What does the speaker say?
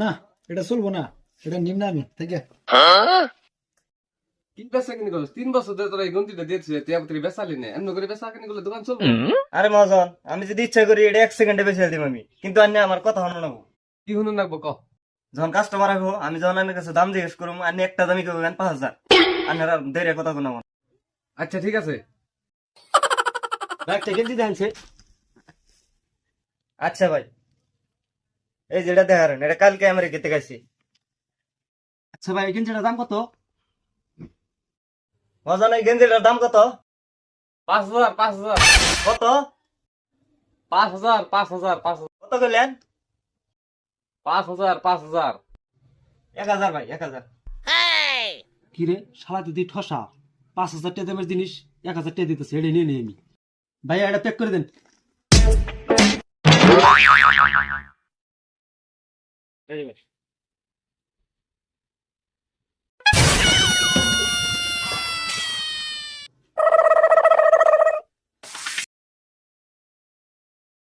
না, এটা চলবো না, এটা নিম না আমি থেকে। কি বেচা কিনি করছিস 3 বছর ধরে তোরা এই গন্তিটা দিয়েছিস তুই বেচালি না এমন করে বেচা কিনি করলে দোকান চলবে আরে মহাজন, আমি যদি ইচ্ছা করি এটা 1 সেকেন্ডে বেঁচে দিম আমি, কিন্তু আন্নে আমার কথা হলো না। কি শুনুন রাখবো ক যখন কাস্টমার আসবো, আমি যখন আন্নের কাছে দাম জিজ্ঞেস করবো, আন্নে একটা দামি করবেন 5,000। আন্নারা দেরি কথা কোনো আমার। আচ্ছা ঠিক আছে একটা গেঞ্জি দেখানছে। আচ্ছা ভাই, এই যেটা দেখারেন এটা কালকে আমেরিকা থেকে আসছি। আচ্ছা ভাই, এই গেঞ্জিটার দাম কত? মহাজন, এই গেঞ্জিটার দাম কত? 5,000 5,000 কত? 5,000 5,000 5,000 কত করলেন? 5,000 5,000 1,000 ভাই, 1,000। কি রে, শালা দিদি ঠসা। 5,000 টাকা দামের জিনিস 1,000 টাকা দিতেছে, এটা নিয়ে নিই আমি। ভাই এটা প্যাক করে দেন। এই যে ভাই।